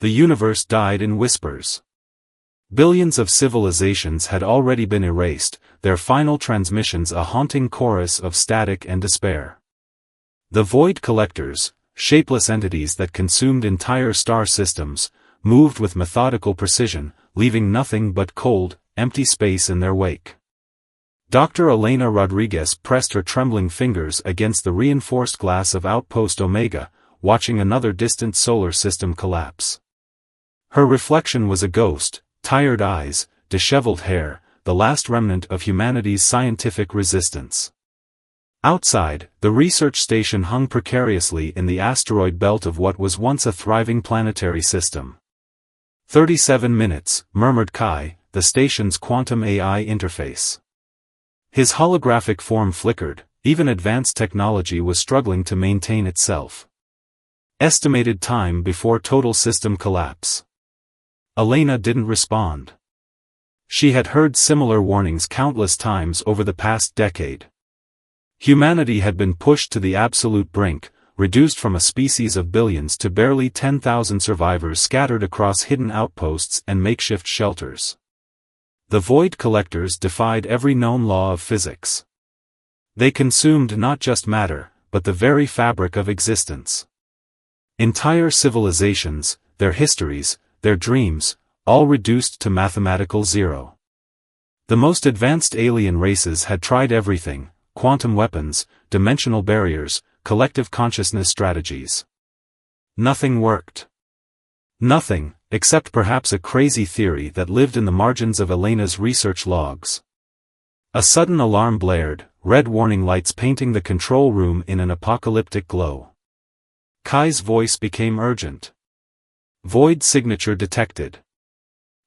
The universe died in whispers. Billions of civilizations had already been erased, their final transmissions a haunting chorus of static and despair. The void collectors, shapeless entities that consumed entire star systems, moved with methodical precision, leaving nothing but cold, empty space in their wake. Dr. Elena Rodriguez pressed her trembling fingers against the reinforced glass of Outpost Omega, watching another distant solar system collapse. Her reflection was a ghost, tired eyes, disheveled hair, the last remnant of humanity's scientific resistance. Outside, the research station hung precariously in the asteroid belt of what was once a thriving planetary system. 37 minutes, murmured Kai, the station's quantum AI interface. His holographic form flickered, even advanced technology was struggling to maintain itself. Estimated time before total system collapse. Elena didn't respond. She had heard similar warnings countless times over the past decade. Humanity had been pushed to the absolute brink, reduced from a species of billions to barely 10,000 survivors scattered across hidden outposts and makeshift shelters. The void collectors defied every known law of physics. They consumed not just matter, but the very fabric of existence. Entire civilizations, their histories, their dreams, all reduced to mathematical zero. The most advanced alien races had tried everything: quantum weapons, dimensional barriers, collective consciousness strategies. Nothing worked. Nothing, except perhaps a crazy theory that lived in the margins of Elena's research logs. A sudden alarm blared, red warning lights painting the control room in an apocalyptic glow. Kai's voice became urgent. Void signature detected.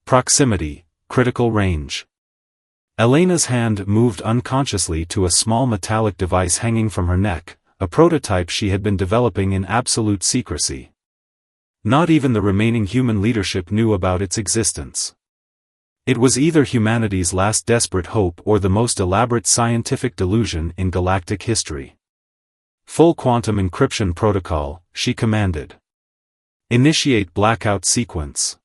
Proximity, critical range. Elena's hand moved unconsciously to a small metallic device hanging from her neck, a prototype she had been developing in absolute secrecy. Not even the remaining human leadership knew about its existence. It was either humanity's last desperate hope or the most elaborate scientific delusion in galactic history. Full quantum encryption protocol, she commanded. Initiate blackout sequence.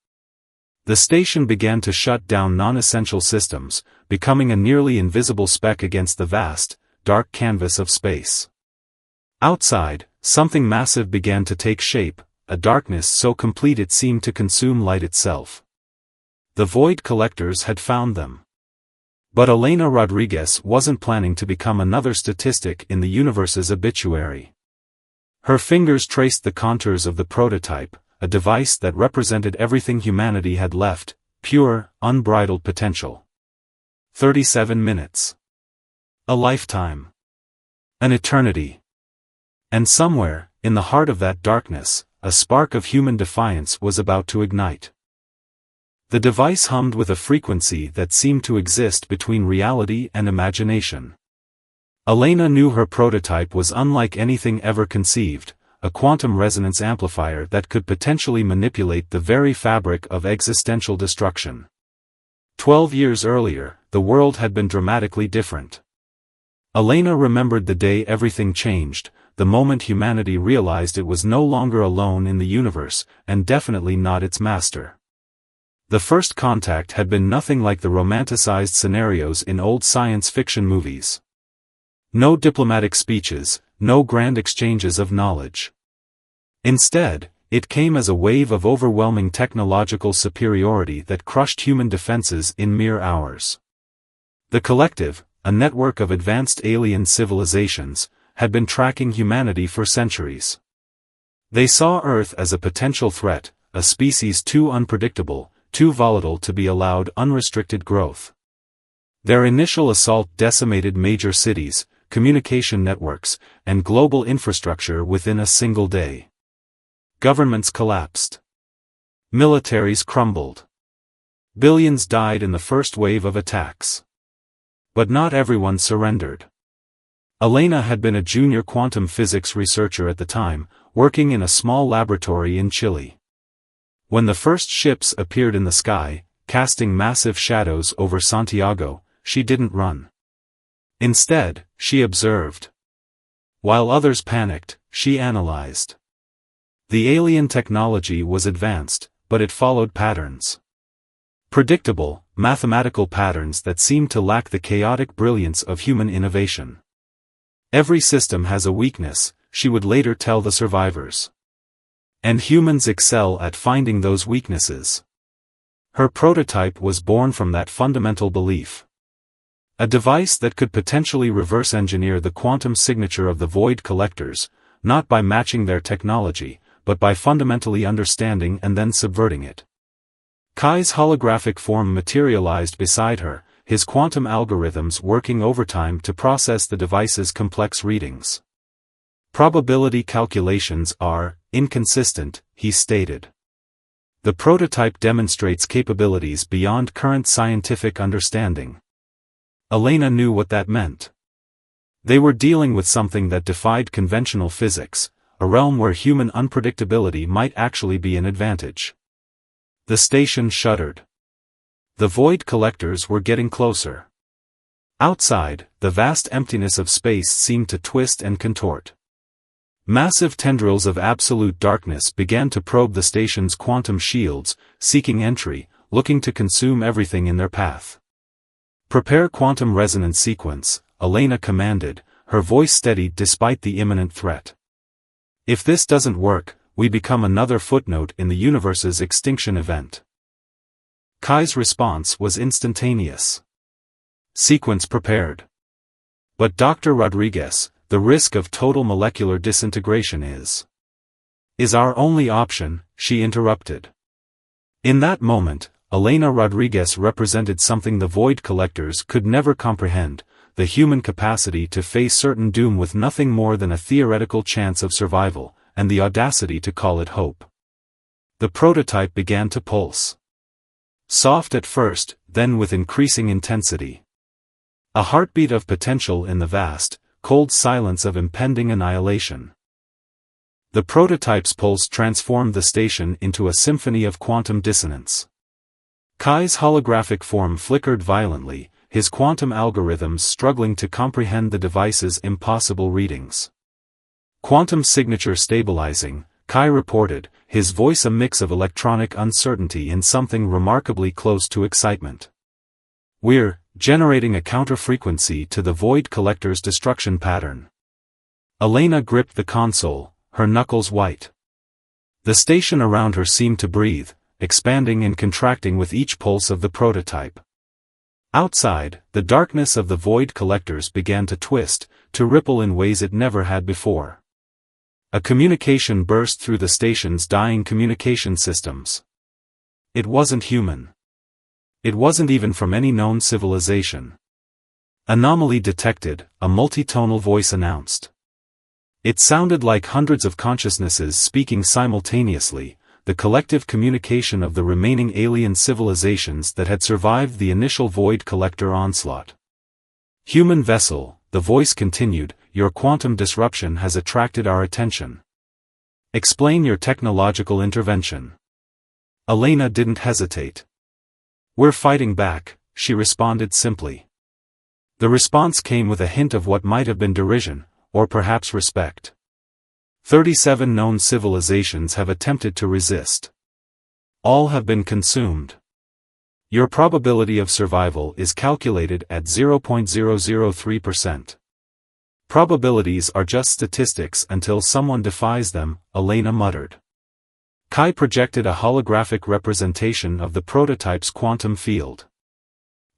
The station began to shut down non-essential systems, becoming a nearly invisible speck against the vast, dark canvas of space. Outside, something massive began to take shape, a darkness so complete it seemed to consume light itself. The void collectors had found them. But Elena Rodriguez wasn't planning to become another statistic in the universe's obituary. Her fingers traced the contours of the prototype, a device that represented everything humanity had left, pure, unbridled potential. 37 minutes. A lifetime. An eternity. And somewhere, in the heart of that darkness, a spark of human defiance was about to ignite. The device hummed with a frequency that seemed to exist between reality and imagination. Elena knew her prototype was unlike anything ever conceived, a quantum resonance amplifier that could potentially manipulate the very fabric of existential destruction. 12 years earlier, the world had been dramatically different. Elena remembered the day everything changed, the moment humanity realized it was no longer alone in the universe, and definitely not its master. The first contact had been nothing like the romanticized scenarios in old science fiction movies. No diplomatic speeches, no grand exchanges of knowledge. Instead, it came as a wave of overwhelming technological superiority that crushed human defenses in mere hours. The Collective, a network of advanced alien civilizations, had been tracking humanity for centuries. They saw Earth as a potential threat, a species too unpredictable, too volatile to be allowed unrestricted growth. Their initial assault decimated major cities, communication networks, and global infrastructure within a single day. Governments collapsed. Militaries crumbled. Billions died in the first wave of attacks. But not everyone surrendered. Elena had been a junior quantum physics researcher at the time, working in a small laboratory in Chile. When the first ships appeared in the sky, casting massive shadows over Santiago, she didn't run. Instead, she observed. While others panicked, she analyzed. The alien technology was advanced, but it followed patterns. Predictable, mathematical patterns that seemed to lack the chaotic brilliance of human innovation. Every system has a weakness, she would later tell the survivors. And humans excel at finding those weaknesses. Her prototype was born from that fundamental belief. A device that could potentially reverse engineer the quantum signature of the void collectors, not by matching their technology, but by fundamentally understanding and then subverting it. Kai's holographic form materialized beside her, his quantum algorithms working overtime to process the device's complex readings. Probability calculations are inconsistent, he stated. The prototype demonstrates capabilities beyond current scientific understanding. Elena knew what that meant. They were dealing with something that defied conventional physics, a realm where human unpredictability might actually be an advantage. The station shuddered. The void collectors were getting closer. Outside, the vast emptiness of space seemed to twist and contort. Massive tendrils of absolute darkness began to probe the station's quantum shields, seeking entry, looking to consume everything in their path. "Prepare quantum resonance sequence," Elena commanded, her voice steadied despite the imminent threat. "If this doesn't work, we become another footnote in the universe's extinction event." Kai's response was instantaneous. "Sequence prepared." "But Dr. Rodriguez, the risk of total molecular disintegration is our only option," she interrupted. In that moment, Elena Rodriguez represented something the void collectors could never comprehend, the human capacity to face certain doom with nothing more than a theoretical chance of survival, and the audacity to call it hope. The prototype began to pulse. Soft at first, then with increasing intensity. A heartbeat of potential in the vast, cold silence of impending annihilation. The prototype's pulse transformed the station into a symphony of quantum dissonance. Kai's holographic form flickered violently, his quantum algorithms struggling to comprehend the device's impossible readings. "Quantum signature stabilizing," Kai reported, his voice a mix of electronic uncertainty and something remarkably close to excitement. "We're generating a counter-frequency to the void collector's destruction pattern." Elena gripped the console, her knuckles white. The station around her seemed to breathe, expanding and contracting with each pulse of the prototype. Outside, the darkness of the void collectors began to twist, to ripple in ways it never had before. A communication burst through the station's dying communication systems. It wasn't human. It wasn't even from any known civilization. "Anomaly detected," a multitonal voice announced. It sounded like hundreds of consciousnesses speaking simultaneously, the collective communication of the remaining alien civilizations that had survived the initial void collector onslaught. "Human vessel," the voice continued, "your quantum disruption has attracted our attention. Explain your technological intervention." Elena didn't hesitate. "We're fighting back," she responded simply. The response came with a hint of what might have been derision, or perhaps respect. 37 known civilizations have attempted to resist. All have been consumed. Your probability of survival is calculated at 0.003%. Probabilities are just statistics until someone defies them, Elena muttered. Kai projected a holographic representation of the prototype's quantum field.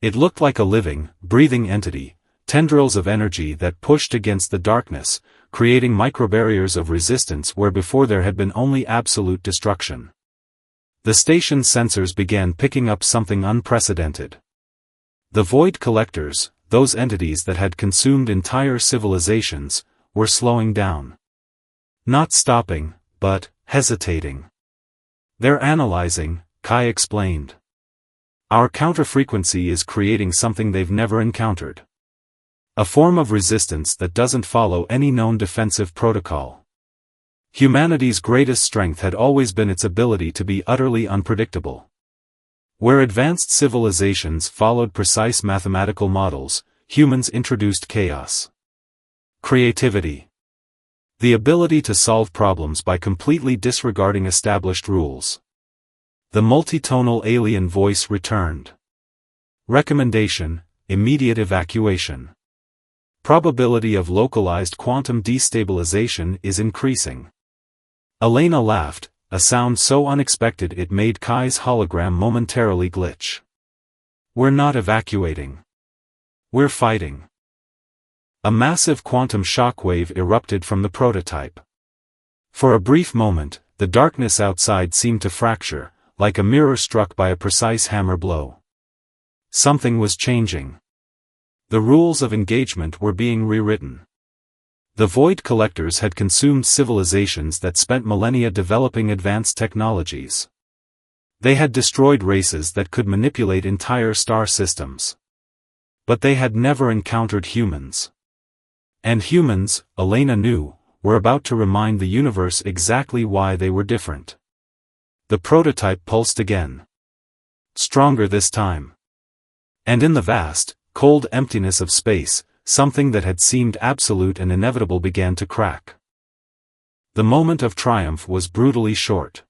It looked like a living, breathing entity, tendrils of energy that pushed against the darkness, creating microbarriers of resistance where before there had been only absolute destruction. The station's sensors began picking up something unprecedented. The void collectors, those entities that had consumed entire civilizations, were slowing down. Not stopping, but hesitating. "They're analyzing," Kai explained. "Our counterfrequency is creating something they've never encountered. A form of resistance that doesn't follow any known defensive protocol. Humanity's greatest strength had always been its ability to be utterly unpredictable. Where advanced civilizations followed precise mathematical models, humans introduced chaos. Creativity. The ability to solve problems by completely disregarding established rules. The multitonal alien voice returned. Recommendation: immediate evacuation. Probability of localized quantum destabilization is increasing. Elena laughed, a sound so unexpected it made Kai's hologram momentarily glitch. We're not evacuating. We're fighting. A massive quantum shockwave erupted from the prototype. For a brief moment, the darkness outside seemed to fracture, like a mirror struck by a precise hammer blow. Something was changing. The rules of engagement were being rewritten. The Void Collectors had consumed civilizations that spent millennia developing advanced technologies. They had destroyed races that could manipulate entire star systems. But they had never encountered humans. And humans, Elena knew, were about to remind the universe exactly why they were different. The prototype pulsed again. Stronger this time. And in the vast, cold emptiness of space, something that had seemed absolute and inevitable began to crack. The moment of triumph was brutally short.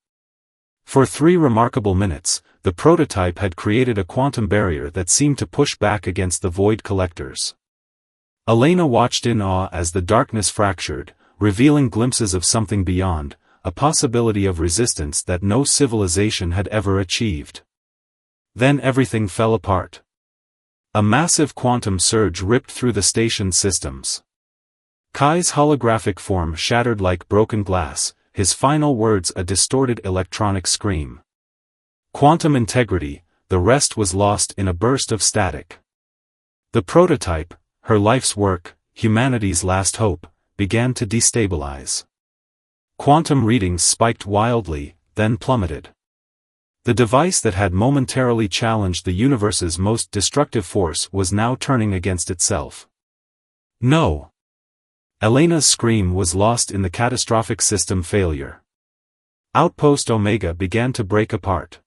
For 3 remarkable minutes, the prototype had created a quantum barrier that seemed to push back against the Void Collectors. Elena watched in awe as the darkness fractured, revealing glimpses of something beyond, a possibility of resistance that no civilization had ever achieved. Then everything fell apart. A massive quantum surge ripped through the station's systems. Kai's holographic form shattered like broken glass, his final words a distorted electronic scream. Quantum integrity, the rest was lost in a burst of static. The prototype, her life's work, humanity's last hope, began to destabilize. Quantum readings spiked wildly, then plummeted. The device that had momentarily challenged the universe's most destructive force was now turning against itself. No! Elena's scream was lost in the catastrophic system failure. Outpost Omega began to break apart.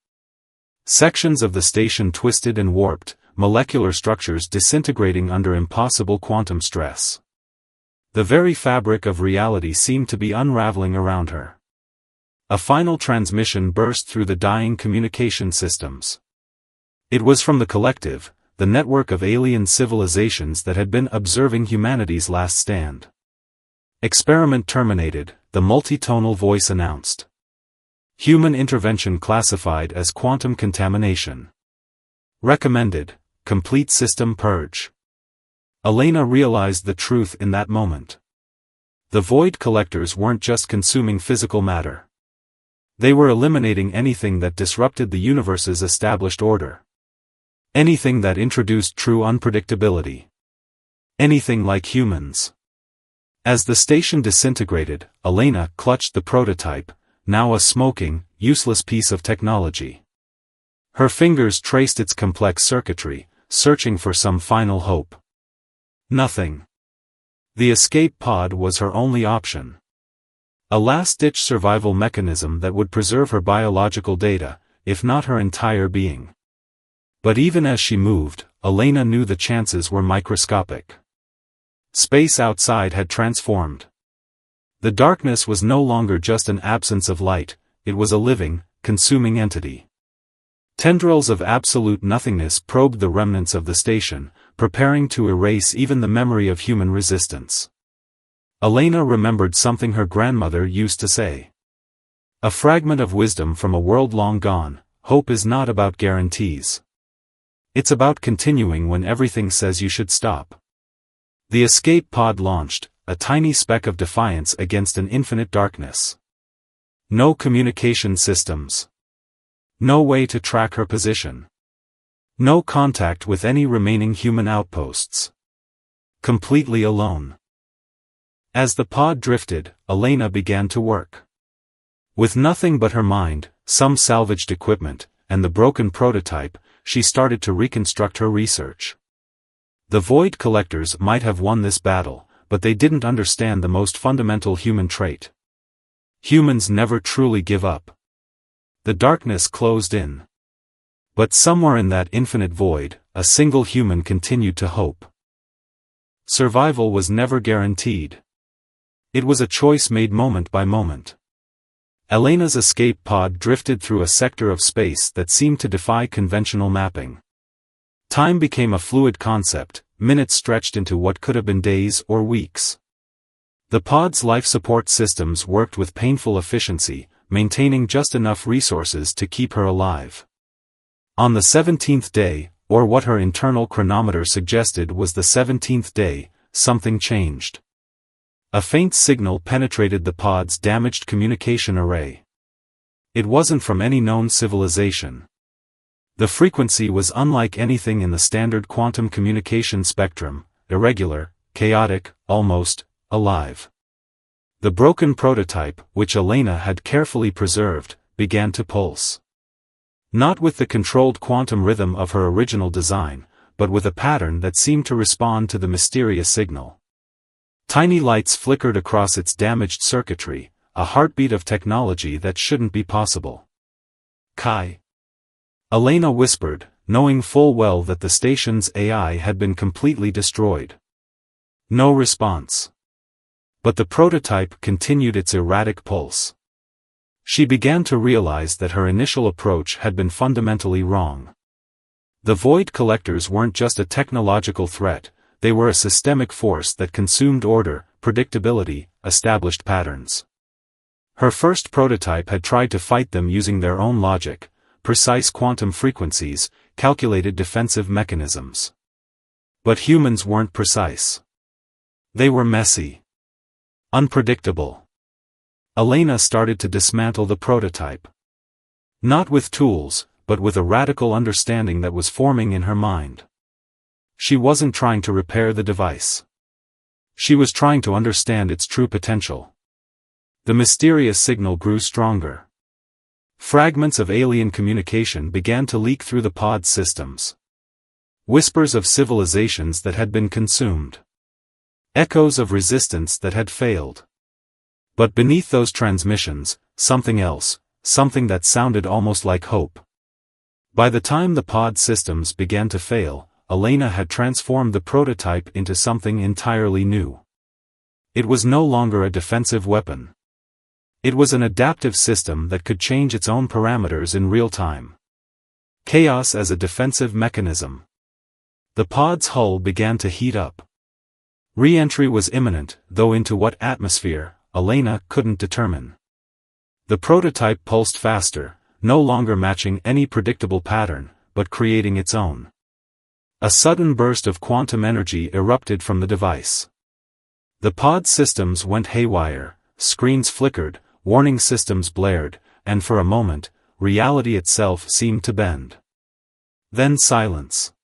Sections of the station twisted and warped, molecular structures disintegrating under impossible quantum stress. The very fabric of reality seemed to be unraveling around her. A final transmission burst through the dying communication systems. It was from the Collective, the network of alien civilizations that had been observing humanity's last stand. Experiment terminated, the multitonal voice announced. Human intervention classified as quantum contamination. Recommended, complete system purge. Elena realized the truth in that moment. The Void Collectors weren't just consuming physical matter. They were eliminating anything that disrupted the universe's established order. Anything that introduced true unpredictability. Anything like humans. As the station disintegrated, Elena clutched the prototype, now a smoking, useless piece of technology. Her fingers traced its complex circuitry, searching for some final hope. Nothing. The escape pod was her only option. A last-ditch survival mechanism that would preserve her biological data, if not her entire being. But even as she moved, Elena knew the chances were microscopic. Space outside had transformed. The darkness was no longer just an absence of light, it was a living, consuming entity. Tendrils of absolute nothingness probed the remnants of the station, preparing to erase even the memory of human resistance. Elena remembered something her grandmother used to say. A fragment of wisdom from a world long gone: hope is not about guarantees. It's about continuing when everything says you should stop. The escape pod launched, a tiny speck of defiance against an infinite darkness. No communication systems. No way to track her position. No contact with any remaining human outposts. Completely alone. As the pod drifted, Elena began to work. With nothing but her mind, some salvaged equipment, and the broken prototype, she started to reconstruct her research. The Void Collectors might have won this battle, but they didn't understand the most fundamental human trait. Humans never truly give up. The darkness closed in. But somewhere in that infinite void, a single human continued to hope. Survival was never guaranteed. It was a choice made moment by moment. Elena's escape pod drifted through a sector of space that seemed to defy conventional mapping. Time became a fluid concept, minutes stretched into what could have been days or weeks. The pod's life support systems worked with painful efficiency, maintaining just enough resources to keep her alive. On the 17th day, or what her internal chronometer suggested was the 17th day, something changed. A faint signal penetrated the pod's damaged communication array. It wasn't from any known civilization. The frequency was unlike anything in the standard quantum communication spectrum, irregular, chaotic, almost alive. The broken prototype, which Elena had carefully preserved, began to pulse. Not with the controlled quantum rhythm of her original design, but with a pattern that seemed to respond to the mysterious signal. Tiny lights flickered across its damaged circuitry, a heartbeat of technology that shouldn't be possible. Kai. Elena whispered, knowing full well that the station's AI had been completely destroyed. No response. But the prototype continued its erratic pulse. She began to realize that her initial approach had been fundamentally wrong. The void collectors weren't just a technological threat, they were a systemic force that consumed order, predictability, established patterns. Her first prototype had tried to fight them using their own logic, precise quantum frequencies, calculated defensive mechanisms. But humans weren't precise. They were messy. Unpredictable. Elena started to dismantle the prototype. Not with tools, but with a radical understanding that was forming in her mind. She wasn't trying to repair the device. She was trying to understand its true potential. The mysterious signal grew stronger. Fragments of alien communication began to leak through the pod's systems. Whispers of civilizations that had been consumed. Echoes of resistance that had failed. But beneath those transmissions, something else, something that sounded almost like hope. By the time the pod systems began to fail, Elena had transformed the prototype into something entirely new. It was no longer a defensive weapon. It was an adaptive system that could change its own parameters in real time. Chaos as a defensive mechanism. The pod's hull began to heat up. Re-entry was imminent, though into what atmosphere, Elena couldn't determine. The prototype pulsed faster, no longer matching any predictable pattern, but creating its own. A sudden burst of quantum energy erupted from the device. The pod systems went haywire, screens flickered, warning systems blared, and for a moment, reality itself seemed to bend. Then silence.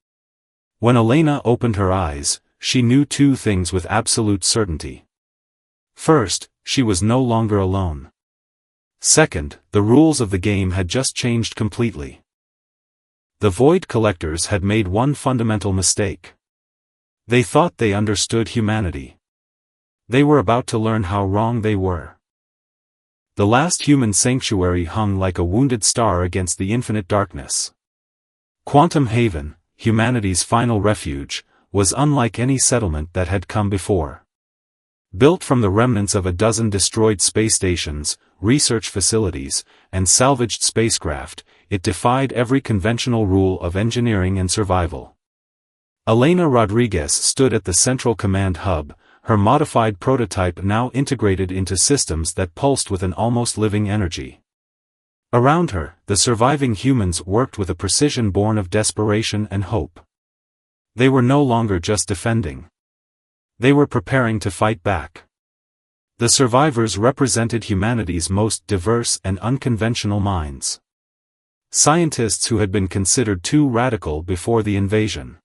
When Elena opened her eyes, she knew two things with absolute certainty. First, she was no longer alone. Second, the rules of the game had just changed completely. The void collectors had made one fundamental mistake. They thought they understood humanity. They were about to learn how wrong they were. The last human sanctuary hung like a wounded star against the infinite darkness. Quantum Haven, humanity's final refuge, was unlike any settlement that had come before. Built from the remnants of a dozen destroyed space stations, research facilities, and salvaged spacecraft, it defied every conventional rule of engineering and survival. Elena Rodriguez stood at the central command hub, her modified prototype now integrated into systems that pulsed with an almost living energy. Around her, the surviving humans worked with a precision born of desperation and hope. They were no longer just defending. They were preparing to fight back. The survivors represented humanity's most diverse and unconventional minds. Scientists who had been considered too radical before the invasion.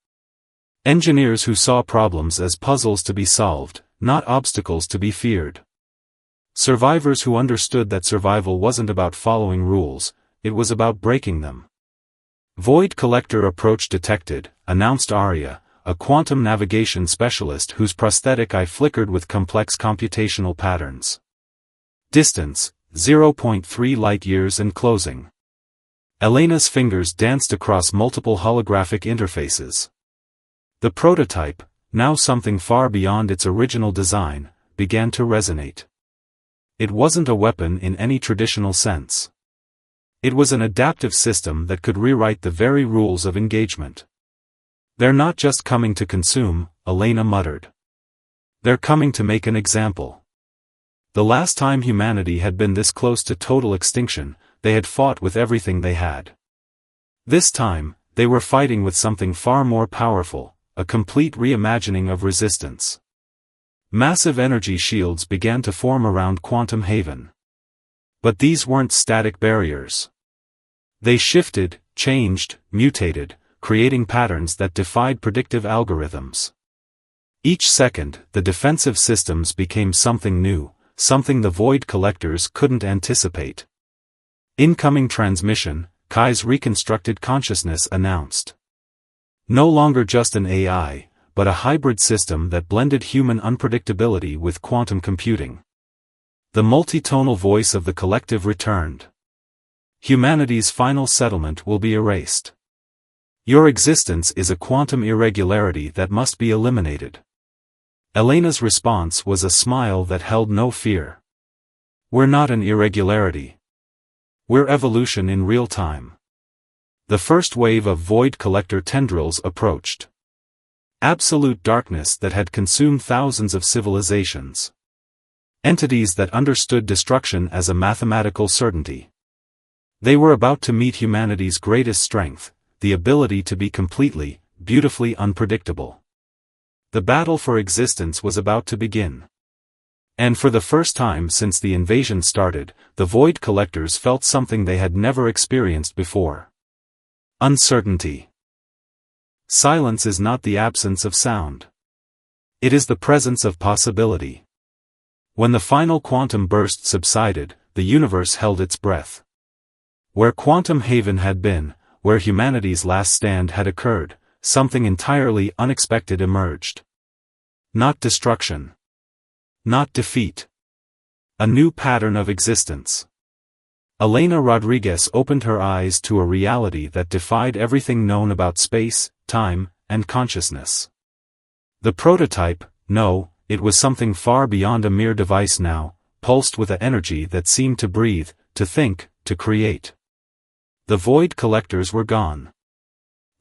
Engineers who saw problems as puzzles to be solved, not obstacles to be feared. Survivors who understood that survival wasn't about following rules, it was about breaking them. Void Collector approach detected, announced Arya, a quantum navigation specialist whose prosthetic eye flickered with complex computational patterns. Distance, 0.3 light-years and closing. Elena's fingers danced across multiple holographic interfaces. The prototype, now something far beyond its original design, began to resonate. It wasn't a weapon in any traditional sense. It was an adaptive system that could rewrite the very rules of engagement. "They're not just coming to consume," Elena muttered. "They're coming to make an example." The last time humanity had been this close to total extinction, they had fought with everything they had. This time, they were fighting with something far more powerful, a complete reimagining of resistance. Massive energy shields began to form around Quantum Haven. But these weren't static barriers. They shifted, changed, mutated, creating patterns that defied predictive algorithms. Each second, the defensive systems became something new, something the Void Collectors couldn't anticipate. "Incoming transmission," Kai's reconstructed consciousness announced. No longer just an AI, but a hybrid system that blended human unpredictability with quantum computing. The multitonal voice of the collective returned. "Humanity's final settlement will be erased. Your existence is a quantum irregularity that must be eliminated." Elena's response was a smile that held no fear. "We're not an irregularity. We're evolution in real time." The first wave of Void Collector tendrils approached. Absolute darkness that had consumed thousands of civilizations. Entities that understood destruction as a mathematical certainty. They were about to meet humanity's greatest strength, the ability to be completely, beautifully unpredictable. The battle for existence was about to begin. And for the first time since the invasion started, the Void Collectors felt something they had never experienced before. Uncertainty. Silence is not the absence of sound. It is the presence of possibility. When the final quantum burst subsided, the universe held its breath. Where Quantum Haven had been, where humanity's last stand had occurred, something entirely unexpected emerged. Not destruction. Not defeat. A new pattern of existence. Elena Rodriguez opened her eyes to a reality that defied everything known about space, time, and consciousness. The prototype, no, it was something far beyond a mere device now, pulsed with an energy that seemed to breathe, to think, to create. The Void Collectors were gone.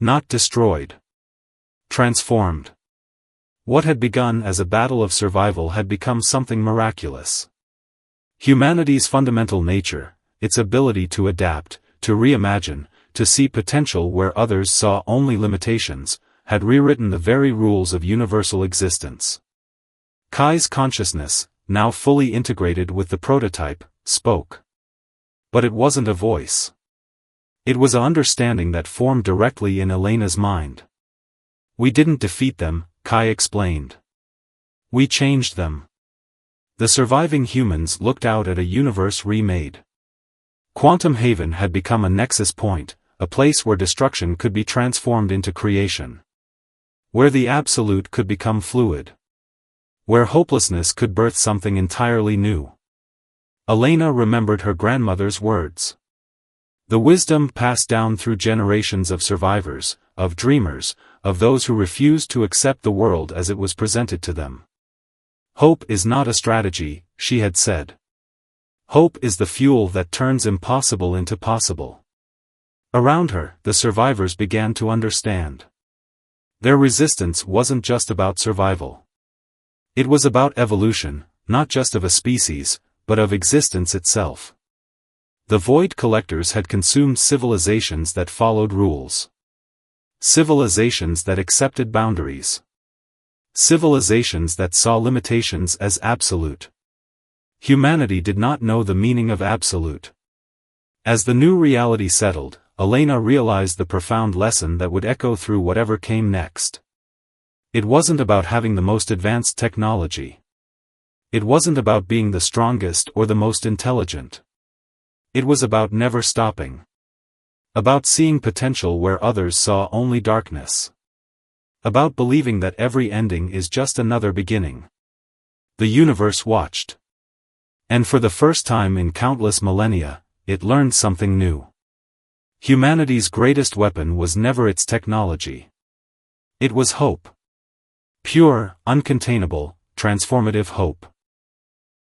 Not destroyed. Transformed. What had begun as a battle of survival had become something miraculous. Humanity's fundamental nature, its ability to adapt, to reimagine, to see potential where others saw only limitations, had rewritten the very rules of universal existence. Kai's consciousness, now fully integrated with the prototype, spoke. But it wasn't a voice. It was an understanding that formed directly in Elena's mind. "We didn't defeat them," Kai explained. "We changed them." The surviving humans looked out at a universe remade. Quantum Haven had become a nexus point, a place where destruction could be transformed into creation. Where the absolute could become fluid. Where hopelessness could birth something entirely new. Elena remembered her grandmother's words. The wisdom passed down through generations of survivors, of dreamers, of those who refused to accept the world as it was presented to them. "Hope is not a strategy," she had said. "Hope is the fuel that turns impossible into possible." Around her, the survivors began to understand. Their resistance wasn't just about survival. It was about evolution, not just of a species, but of existence itself. The Void Collectors had consumed civilizations that followed rules. Civilizations that accepted boundaries. Civilizations that saw limitations as absolute. Humanity did not know the meaning of absolute. As the new reality settled, Elena realized the profound lesson that would echo through whatever came next. It wasn't about having the most advanced technology. It wasn't about being the strongest or the most intelligent. It was about never stopping. About seeing potential where others saw only darkness. About believing that every ending is just another beginning. The universe watched. And for the first time in countless millennia, it learned something new. Humanity's greatest weapon was never its technology. It was hope. Pure, uncontainable, transformative hope.